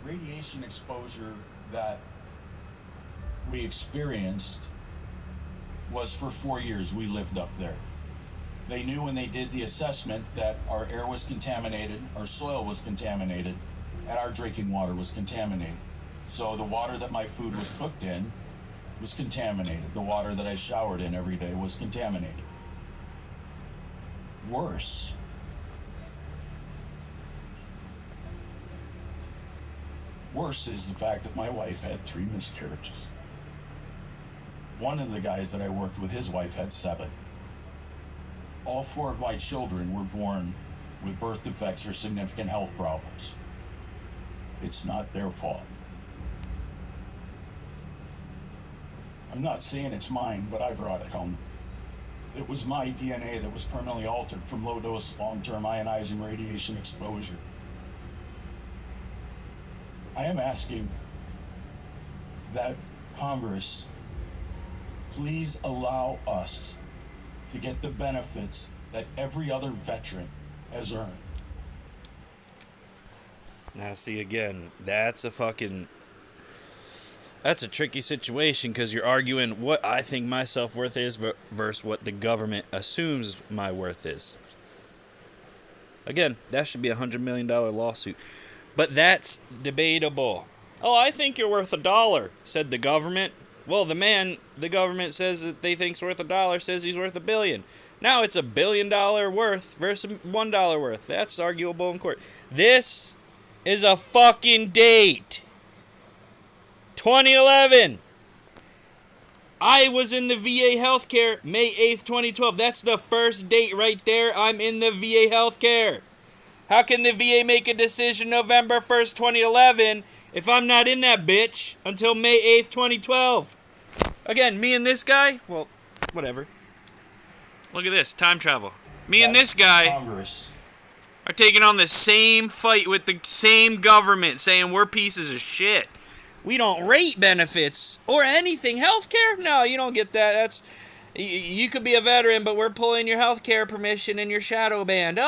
radiation exposure that we experienced was for 4 years we lived up there. They knew when they did the assessment that our air was contaminated, our soil was contaminated, and our drinking water was contaminated. So the water that my food was cooked in was contaminated. The water that I showered in every day was contaminated. Worse, is the fact that my wife had 3 miscarriages. One of the guys that I worked with, his wife had 7. All 4 of my children were born with birth defects or significant health problems. It's not their fault. I'm not saying it's mine, but I brought it home. It was my DNA that was permanently altered from low-dose, long-term ionizing radiation exposure. I am asking that Congress please allow us to get the benefits that every other veteran has earned. Now, see, again, that's a tricky situation, because you're arguing what I think my self-worth is versus what the government assumes my worth is. Again, that should be a $100 million lawsuit. But that's debatable. Oh, I think you're worth $1, said the government. Well, the government says that they think's worth $1 says he's worth $1 billion. Now it's $1 billion worth versus $1 worth. That's arguable in court. This is a fucking date. 2011. I was in the VA healthcare May 8th, 2012. That's the first date right there. I'm in the VA healthcare. How can the VA make a decision November 1st, 2011 if I'm not in that bitch until May 8th, 2012? Again, me and this guy, well, whatever. Look at this, time travel. Me and this guy Congress are taking on the same fight with the same government, saying we're pieces of shit. We don't rate benefits or anything. Healthcare? No, you don't get that. You could be a veteran, but we're pulling your healthcare permission and your shadow band.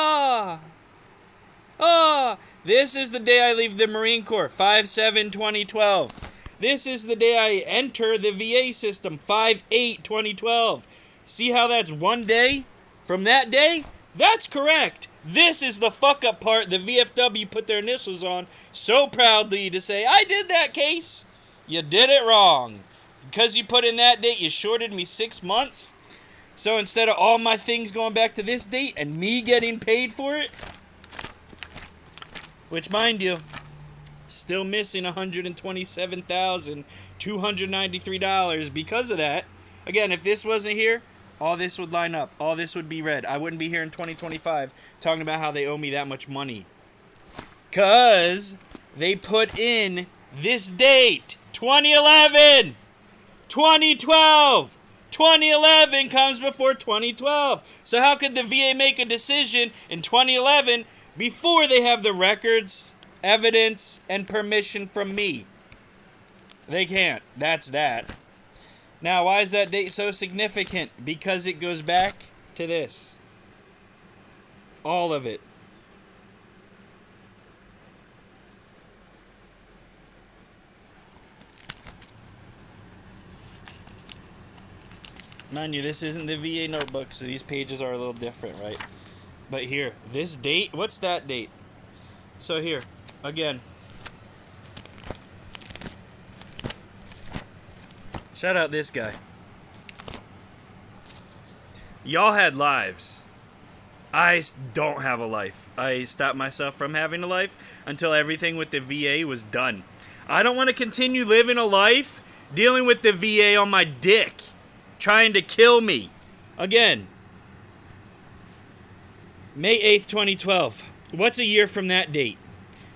This is the day I leave the Marine Corps, 5/7/2012. This is the day I enter the VA system, 5/8/2012. See how that's one day from that day? That's correct. This is the fuck-up part the VFW put their initials on so proudly to say, I did that case. You did it wrong. Because you put in that date, you shorted me 6 months. So instead of all my things going back to this date and me getting paid for it, which, mind you, still missing $127,293 because of that. Again, if this wasn't here, all this would line up. All this would be red. I wouldn't be here in 2025 talking about how they owe me that much money. Because they put in this date, 2011, 2012. 2011 comes before 2012. So how could the VA make a decision in 2011 before they have the records, evidence, and permission from me? They can't. That's that. Now, why is that date so significant? Because it goes back to this. All of it. Mind you, this isn't the VA notebook, so these pages are a little different, right? But here, this date, what's that date? So here, again. Shout out this guy. Y'all had lives. I don't have a life. I stopped myself from having a life until everything with the VA was done. I don't want to continue living a life dealing with the VA on my dick, trying to kill me. Again, May 8th, 2012. What's a year from that date?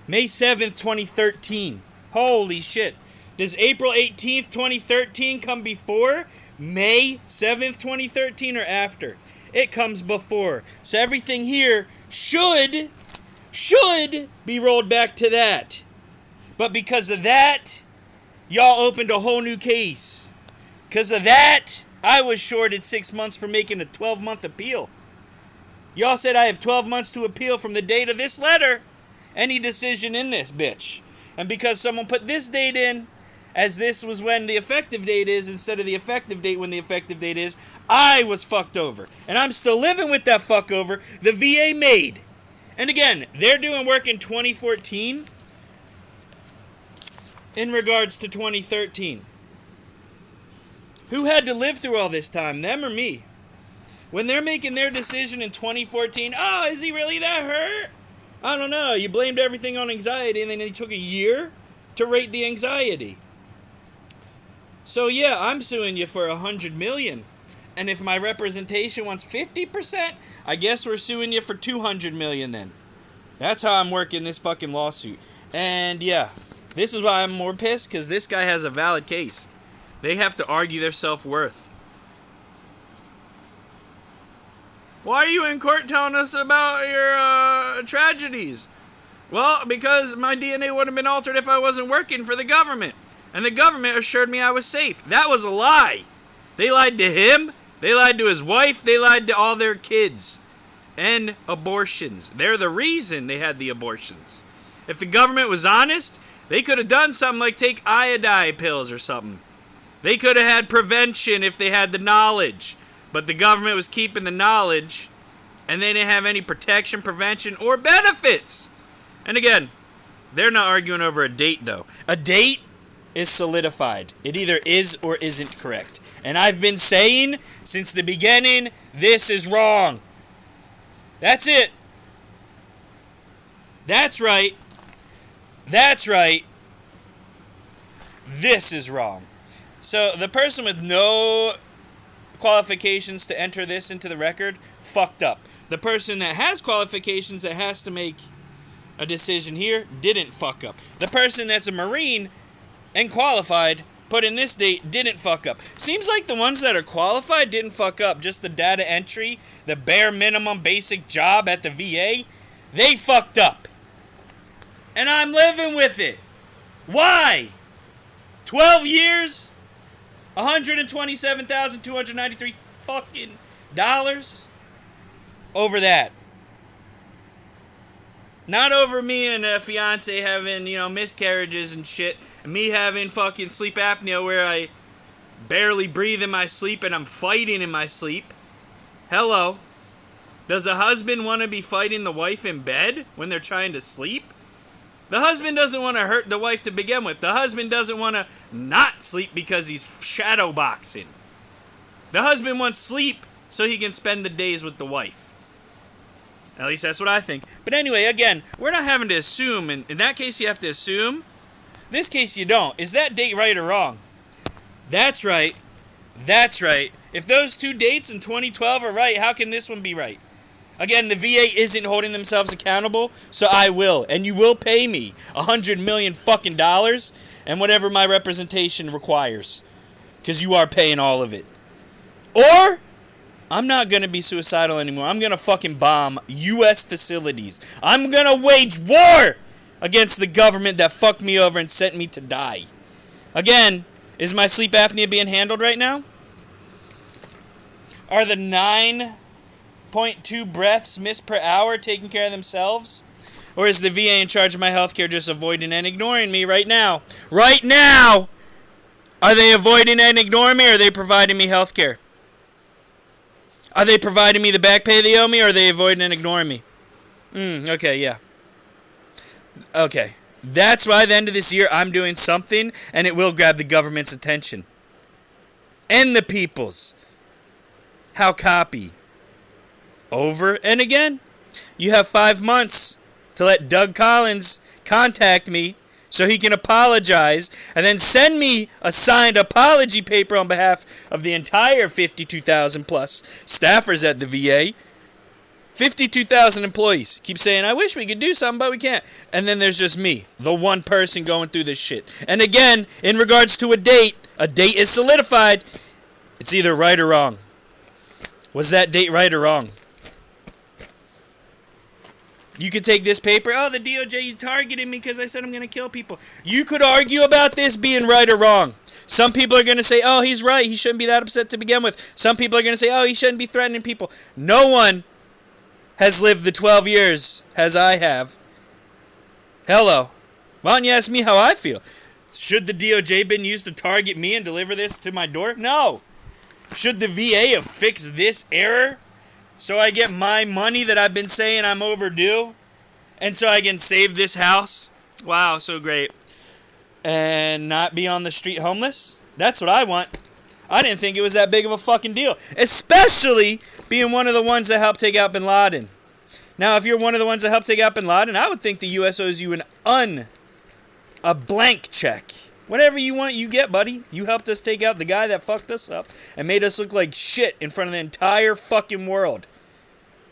May 7th, 2013. Holy shit. Does April 18th, 2013 come before May 7th, 2013 or after? It comes before. So everything here should be rolled back to that. But because of that, y'all opened a whole new case. Because of that, I was shorted 6 months for making a 12-month appeal. Y'all said I have 12 months to appeal from the date of this letter. Any decision in this bitch. And because someone put this date in, as this was when the effective date is instead of the effective date when the effective date is, I was fucked over. And I'm still living with that fuck over the VA made. And again, they're doing work in 2014 in regards to 2013. Who had to live through all this time, them or me? When they're making their decision in 2014, oh, is he really that hurt? I don't know. You blamed everything on anxiety, and then it took a year to rate the anxiety. So yeah, I'm suing you for $100 million. And if my representation wants 50%, I guess we're suing you for $200 million then. That's how I'm working this fucking lawsuit. And yeah, this is why I'm more pissed, because this guy has a valid case. They have to argue their self-worth. Why are you in court telling us about your tragedies? Well, because my DNA would have been altered if I wasn't working for the government. And the government assured me I was safe. That was a lie. They lied to him. They lied to his wife. They lied to all their kids. And abortions. They're the reason they had the abortions. If the government was honest, they could have done something like take iodine pills or something. They could have had prevention if they had the knowledge. But the government was keeping the knowledge, and they didn't have any protection, prevention, or benefits. And again, they're not arguing over a date, though. A date is solidified. It either is or isn't correct. And I've been saying since the beginning, this is wrong. That's it. That's right. That's right. This is wrong. So the person with no qualifications to enter this into the record fucked up. The person that has qualifications that has to make a decision here didn't fuck up. The person that's a Marine and qualified put in this date didn't fuck up. Seems like the ones that are qualified didn't fuck up. Just the data entry, the bare minimum basic job at the VA, they fucked up. And I'm living with it. Why? 12 years? $127,293 fucking dollars over that. Not over me and a fiance having, miscarriages and shit. And me having fucking sleep apnea where I barely breathe in my sleep and I'm fighting in my sleep. Hello. Does a husband want to be fighting the wife in bed when they're trying to sleep? The husband doesn't want to hurt the wife to begin with. The husband doesn't want to not sleep because he's shadow boxing. The husband wants sleep so he can spend the days with the wife. At least that's what I think. But anyway, again, we're not having to assume. In that case, you have to assume. This case, you don't. Is that date right or wrong? That's right. That's right. If those two dates in 2012 are right, how can this one be right? Again, the VA isn't holding themselves accountable, so I will. And you will pay me $100 million fucking dollars and whatever my representation requires. Because you are paying all of it. Or, I'm not going to be suicidal anymore. I'm going to fucking bomb U.S. facilities. I'm going to wage war against the government that fucked me over and sent me to die. Again, is my sleep apnea being handled right now? Are the 9.2 breaths missed per hour taking care of themselves? Or is the VA in charge of my healthcare just avoiding and ignoring me right now? Right now! Are they avoiding and ignoring me, or are they providing me healthcare? Are they providing me the back pay they owe me, or are they avoiding and ignoring me? Okay, yeah. Okay. That's why at the end of this year, I'm doing something, and it will grab the government's attention. And the people's. How copy? Over and again. You have 5 months to let Doug Collins contact me so he can apologize and then send me a signed apology paper on behalf of the entire 52,000 plus staffers at the VA. 52,000 employees keep saying, I wish we could do something, but we can't. And then there's just me, the one person going through this shit. And again, in regards to a date is solidified. It's either right or wrong. Was that date right or wrong? You could take this paper, oh, the DOJ, you targeted me because I said I'm going to kill people. You could argue about this being right or wrong. Some people are going to say, oh, he's right, he shouldn't be that upset to begin with. Some people are going to say, oh, he shouldn't be threatening people. No one has lived the 12 years as I have. Hello. Why don't you ask me how I feel? Should the DOJ been used to target me and deliver this to my door? No. Should the VA have fixed this error so I get my money that I've been saying I'm overdue? And so I can save this house? Wow, so great. And not be on the street homeless? That's what I want. I didn't think it was that big of a fucking deal. Especially being one of the ones that helped take out Bin Laden. Now, if you're one of the ones that helped take out Bin Laden, I would think the U.S. owes you a blank check. Whatever you want, you get, buddy. You helped us take out the guy that fucked us up and made us look like shit in front of the entire fucking world.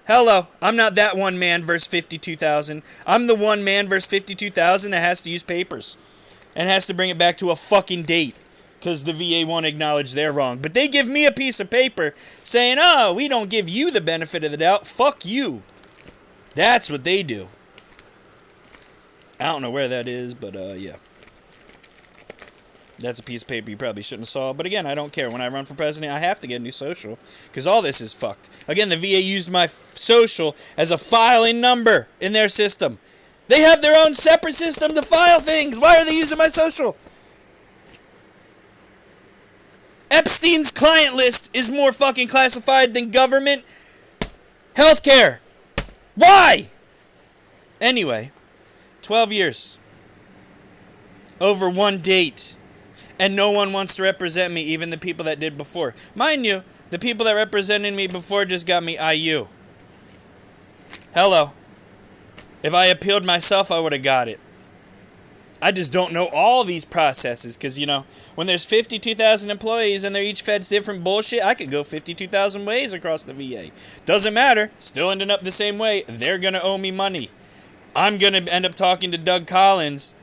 Hello, I'm not that one man versus 52,000. I'm the one man versus 52,000 that has to use papers and has to bring it back to a fucking date because the VA won't acknowledge they're wrong. But they give me a piece of paper saying, oh, we don't give you the benefit of the doubt. Fuck you. That's what they do. I don't know where that is, but yeah. That's a piece of paper you probably shouldn't have saw. But again, I don't care. When I run for president, I have to get a new social. Because all this is fucked. Again, the VA used my social as a filing number in their system. They have their own separate system to file things. Why are they using my social? Epstein's client list is more fucking classified than government healthcare. Why? Anyway, 12 years. Over one date. And no one wants to represent me, even the people that did before. Mind you, the people that represented me before just got me IU. Hello. If I appealed myself, I would have got it. I just don't know all these processes, because, you know, when there's 52,000 employees and they're each fed different bullshit, I could go 52,000 ways across the VA. Doesn't matter. Still ending up the same way. They're going to owe me money. I'm going to end up talking to Doug Collins.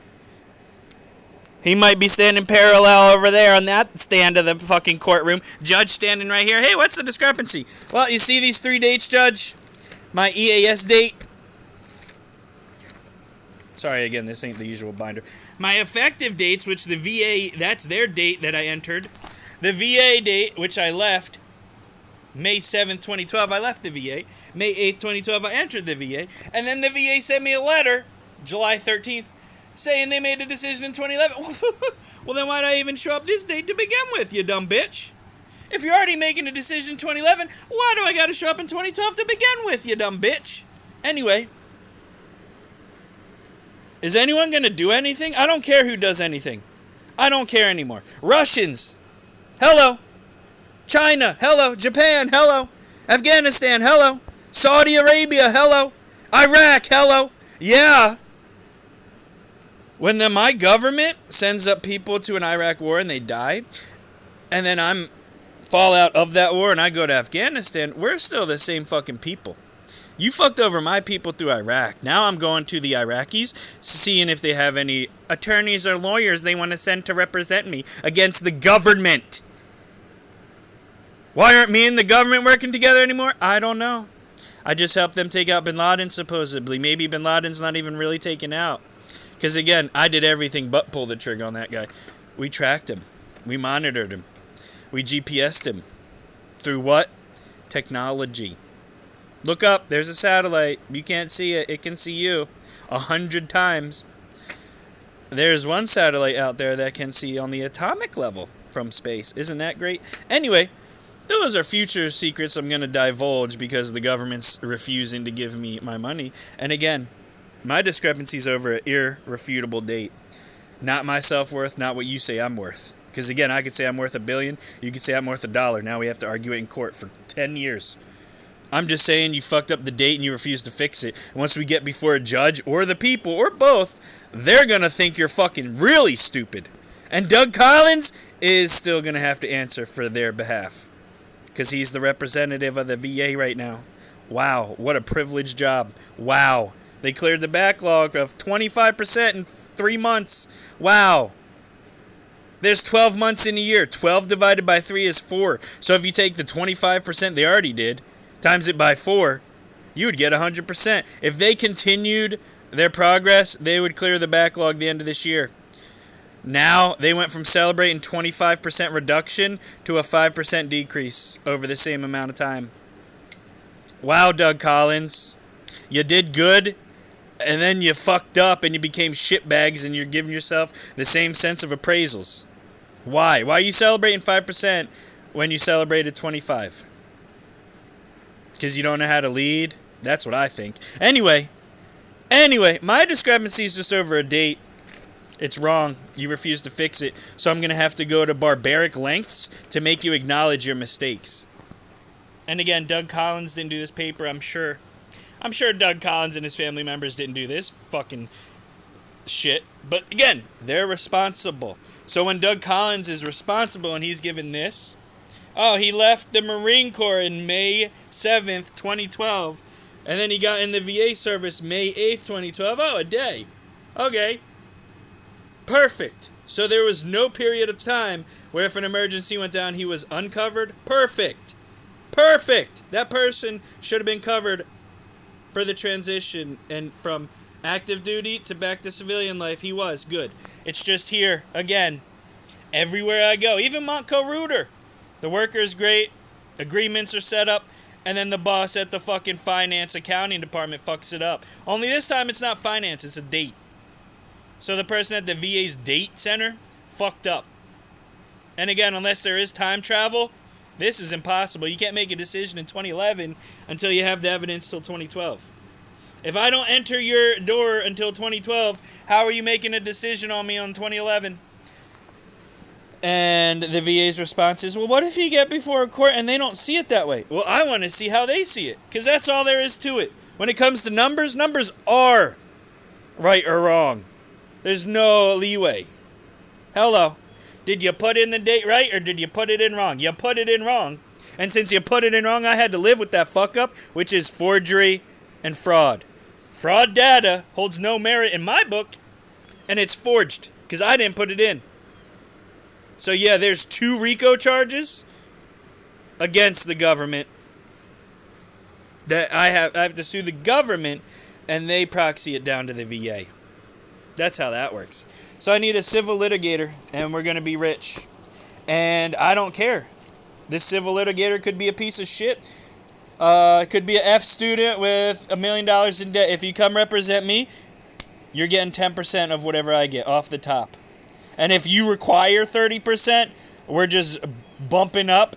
He might be standing parallel over there on that stand of the fucking courtroom. Judge standing right here. Hey, what's the discrepancy? Well, you see these 3 dates, Judge? My EAS date. Sorry, again, this ain't the usual binder. My effective dates, which the VA, that's their date that I entered. The VA date, which I left, May 7th, 2012, I left the VA. May 8th, 2012, I entered the VA. And then the VA sent me a letter, July 13th, saying they made a decision in 2011. Well, then why'd I even show up this date to begin with, you dumb bitch? If you're already making a decision in 2011, why do I gotta show up in 2012 to begin with, you dumb bitch? Anyway, is anyone gonna do anything? I don't care who does anything. I don't care anymore. Russians, hello. China, hello. Japan, hello. Afghanistan, hello. Saudi Arabia, hello. Iraq, hello. Yeah. When my government sends up people to an Iraq war and they die, and then I'm fall out of that war and I go to Afghanistan, we're still the same fucking people. You fucked over my people through Iraq. Now I'm going to the Iraqis, seeing if they have any attorneys or lawyers they want to send to represent me against the government. Why aren't me and the government working together anymore? I don't know. I just helped them take out Bin Laden, supposedly. Maybe Bin Laden's not even really taken out. Because, again, I did everything but pull the trigger on that guy. We tracked him. We monitored him. We GPS'd him. Through what? Technology. Look up. There's a satellite. You can't see it. It can see you 100 times. There's one satellite out there that can see on the atomic level from space. Isn't that great? Anyway, those are future secrets I'm going to divulge because the government's refusing to give me my money. And again, my discrepancy's over an irrefutable date. Not my self-worth, not what you say I'm worth. Because again, I could say I'm worth $1 billion, you could say I'm worth $1. Now we have to argue it in court for 10 years. I'm just saying you fucked up the date and you refuse to fix it. And once we get before a judge or the people or both, they're going to think you're fucking really stupid. And Doug Collins is still going to have to answer for their behalf. Because he's the representative of the VA right now. Wow, what a privileged job. Wow. They cleared the backlog of 25% in 3 months. Wow. There's 12 months in a year. 12 divided by 3 is 4. So if you take the 25% they already did, times it by 4, you would get 100%. If they continued their progress, they would clear the backlog the end of this year. Now, they went from celebrating 25% reduction to a 5% decrease over the same amount of time. Wow, Doug Collins. You did good and then you fucked up and you became shitbags and you're giving yourself the same sense of appraisals. Why? Why are you celebrating 5% when you celebrated 25? Because you don't know how to lead? That's what I think. Anyway, my discrepancy is just over a date. It's wrong. You refuse to fix it. So I'm going to have to go to barbaric lengths to make you acknowledge your mistakes. And again, Doug Collins didn't do this paper, I'm sure. I'm sure Doug Collins and his family members didn't do this fucking shit. But again, they're responsible. So when Doug Collins is responsible and he's given this, oh, he left the Marine Corps in May 7th, 2012. And then he got in the VA service May 8th, 2012. Oh, a day. Okay. Perfect. So there was no period of time where if an emergency went down, he was uncovered. Perfect. Perfect. That person should have been covered for the transition and from active duty to back to civilian life. He was. Good. It's just here, again, everywhere I go. Even Montco Reuter. The worker is great. Agreements are set up. And then the boss at the fucking finance accounting department fucks it up. Only this time it's not finance, it's a date. So the person at the VA's date center fucked up. And again, unless there is time travel, this is impossible. You can't make a decision in 2011 until you have the evidence till 2012. If I don't enter your door until 2012, how are you making a decision on me on 2011? And the VA's response is, well, what if you get before a court and they don't see it that way? Well, I want to see how they see it, because that's all there is to it. When it comes to numbers, numbers are right or wrong. There's no leeway. Hello. Did you put in the date right or did you put it in wrong? You put it in wrong. And since you put it in wrong, I had to live with that fuck up, which is forgery and fraud. Fraud data holds no merit in my book, and it's forged, because I didn't put it in. So yeah, there's 2 RICO charges against the government that I have to sue the government, and they proxy it down to the VA. That's how that works. So I need a civil litigator, and we're going to be rich. And I don't care. This civil litigator could be a piece of shit. Could be an F student with $1 million in debt. If you come represent me, you're getting 10% of whatever I get off the top. And if you require 30%, we're just bumping up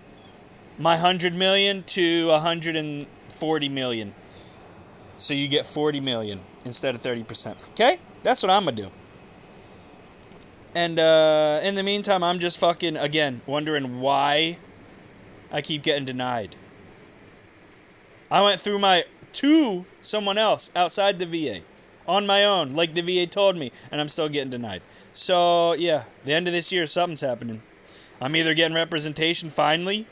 my $100 million to $140 million. So you get $40 million instead of 30%. Okay? That's what I'm going to do. And in the meantime, I'm just fucking, again, wondering why I keep getting denied. I went through to someone else outside the VA on my own, like the VA told me, and I'm still getting denied. So, yeah, the end of this year, something's happening. I'm either getting representation finally,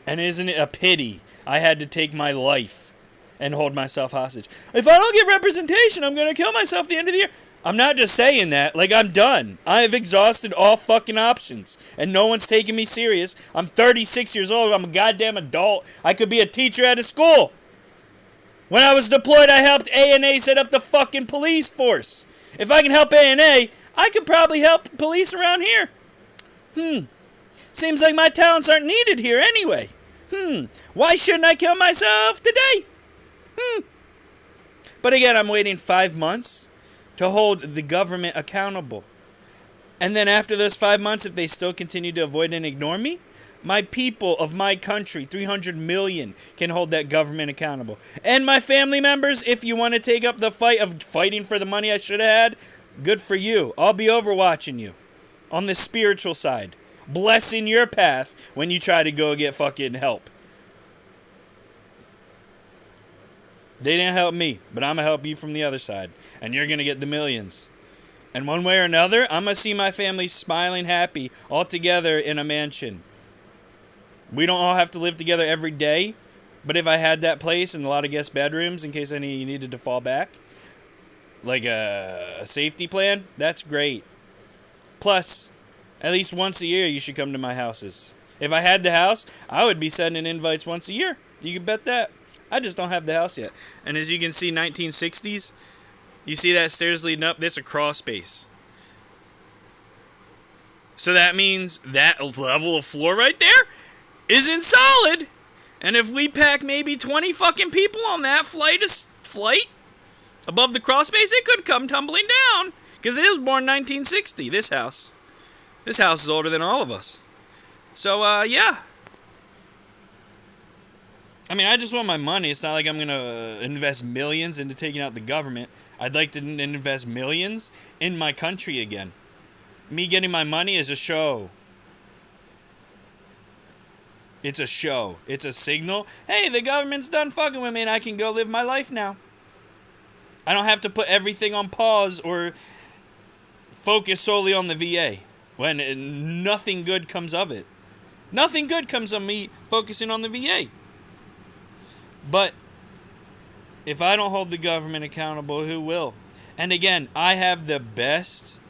and isn't it a pity I had to take my life and hold myself hostage? If I don't get representation, I'm going to kill myself at the end of the year. I'm not just saying that. Like, I'm done. I have exhausted all fucking options, and no one's taking me serious. I'm 36 years old. I'm a goddamn adult. I could be a teacher at a school. When I was deployed, I helped ANA set up the fucking police force. If I can help ANA, I could probably help police around here. Seems like my talents aren't needed here anyway. Why shouldn't I kill myself today? But again, I'm waiting 5 months to hold the government accountable. And then after those 5 months, if they still continue to avoid and ignore me, my people of my country, 300 million, can hold that government accountable. And my family members, if you want to take up the fight of fighting for the money I should have had, good for you. I'll be overwatching you on the spiritual side, blessing your path when you try to go get fucking help. They didn't help me, but I'm going to help you from the other side. And you're going to get the millions. And one way or another, I'm going to see my family smiling happy all together in a mansion. We don't all have to live together every day. But if I had that place and a lot of guest bedrooms in case any needed to fall back, like a safety plan, that's great. Plus, at least once a year you should come to my houses. If I had the house, I would be sending invites once a year. You can bet that. I just don't have the house yet. And as you can see, 1960s, you see that stairs leading up? That's a crawl space. So that means that level of floor right there isn't solid. And if we pack maybe 20 fucking people on that flight, Above the crawl space, it could come tumbling down. Because it was born 1960, this house. This house is older than all of us. So, yeah. I mean, I just want my money. It's not like I'm going to invest millions into taking out the government. I'd like to invest millions in my country again. Me getting my money is a show. It's a show. It's a signal. Hey, the government's done fucking with me and I can go live my life now. I don't have to put everything on pause or focus solely on the VA when nothing good comes of it. Nothing good comes of me focusing on the VA. But if I don't hold the government accountable, who will? And again, I have the best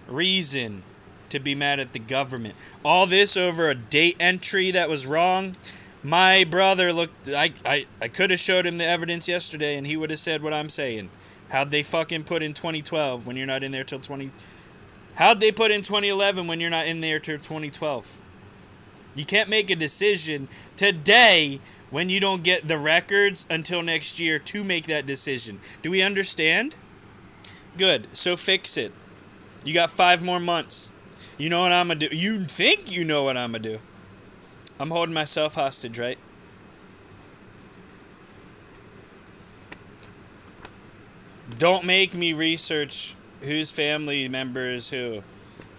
reason to be mad at the government. All this over a date entry that was wrong. My brother looked, I could have showed him the evidence yesterday and he would have said what I'm saying. How'd they fucking put in 2012 when you're not in there till How'd they put in 2011 when you're not in there till 2012? You can't make a decision today when you don't get the records until next year to make that decision. Do we understand? Good. So fix it. You got 5 more months. You know what I'm going to do? You think you know what I'm going to do. I'm holding myself hostage, right? Don't make me research whose family member is who.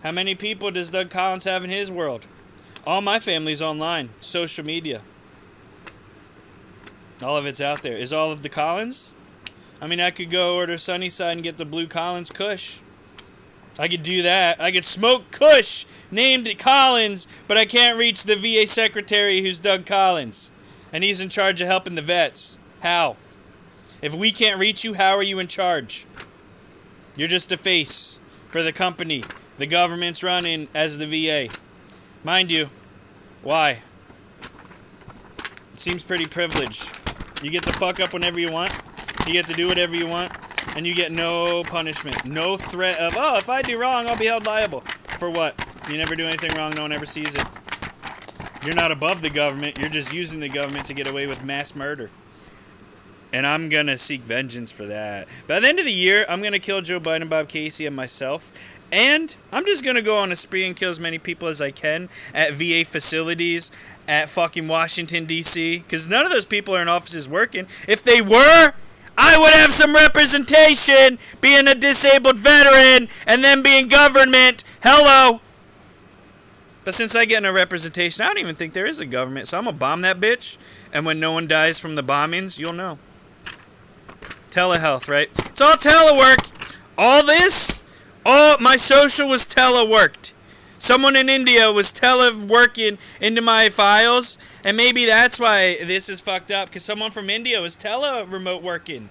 How many people does Doug Collins have in his world? All my family's online. Social media. All of it's out there. Is all of the Collins? I mean, I could go order Sunnyside and get the Blue Collins Kush. I could do that. I could smoke Kush named Collins, but I can't reach the VA secretary who's Doug Collins. And he's in charge of helping the vets. How? If we can't reach you, how are you in charge? You're just a face for the company. The government's running as the VA. Mind you, why? It seems pretty privileged. You get to fuck up whenever you want. You get to do whatever you want. And you get no punishment. No threat of, oh, if I do wrong, I'll be held liable. For what? You never do anything wrong. No one ever sees it. You're not above the government. You're just using the government to get away with mass murder. And I'm going to seek vengeance for that. By the end of the year, I'm going to kill Joe Biden, Bob Casey, and myself. And I'm just going to go on a spree and kill as many people as I can at VA facilities, at fucking Washington, D.C. Because none of those people are in offices working. If they were, I would have some representation being a disabled veteran and then being government. Hello. But since I get no representation, I don't even think there is a government. So I'm going to bomb that bitch. And when no one dies from the bombings, you'll know. Telehealth, right? It's all telework. All this, all my social was teleworked. Someone in India was teleworking into my files, and maybe that's why this is fucked up, because someone from India was remote working.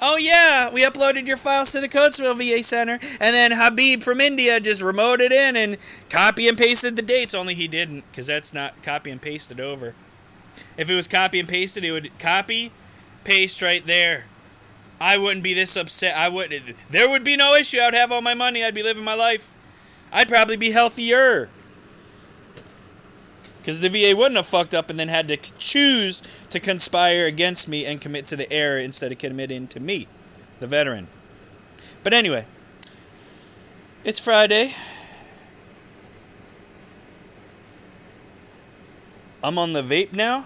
Oh yeah, we uploaded your files to the Coatesville VA Center, and then Habib from India just remoted in and copy and pasted the dates, only he didn't, because that's not copy and pasted over. If it was copy and pasted, it would copy, paste right there. I wouldn't be this upset. There would be no issue. I would have all my money. I'd be living my life. I'd probably be healthier. Because the VA wouldn't have fucked up and then had to choose to conspire against me and commit to the error instead of committing to me, the veteran. But anyway, it's Friday. I'm on the vape now.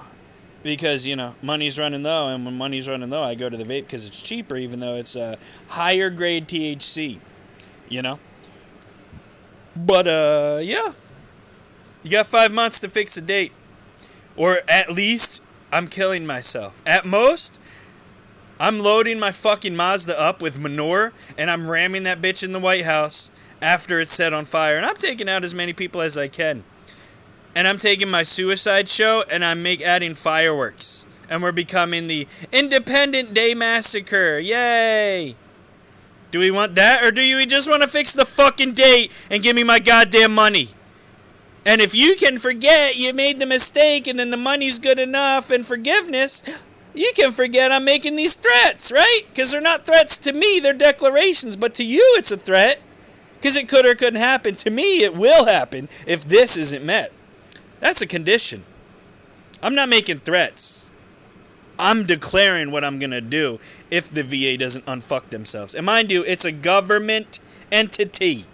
Because, you know, money's running low, and when money's running low, I go to the vape because it's cheaper, even though it's a higher grade THC, you know? But, yeah. You got 5 months to fix a date. Or at least, I'm killing myself. At most, I'm loading my fucking Mazda up with manure, and I'm ramming that bitch in the White House after it's set on fire. And I'm taking out as many people as I can. And I'm taking my suicide show and I'm adding fireworks. And we're becoming the Independent Day Massacre. Yay! Do we want that, or do we just want to fix the fucking date and give me my goddamn money? And if you can forget you made the mistake and then the money's good enough and forgiveness, you can forget I'm making these threats, right? Because they're not threats to me, they're declarations. But to you, it's a threat. Because it could or couldn't happen. To me, it will happen if this isn't met. That's a condition. I'm not making threats. I'm declaring what I'm going to do if the VA doesn't unfuck themselves. And mind you, it's a government entity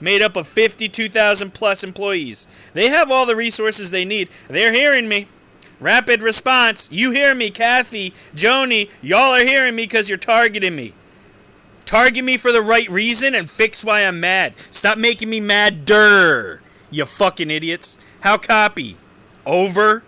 made up of 52,000 plus employees. They have all the resources they need. They're hearing me. Rapid response. You hear me, Kathy, Joni. Y'all are hearing me because you're targeting me. Target me for the right reason and fix why I'm mad. Stop making me madder, you fucking idiots. How copy? Over.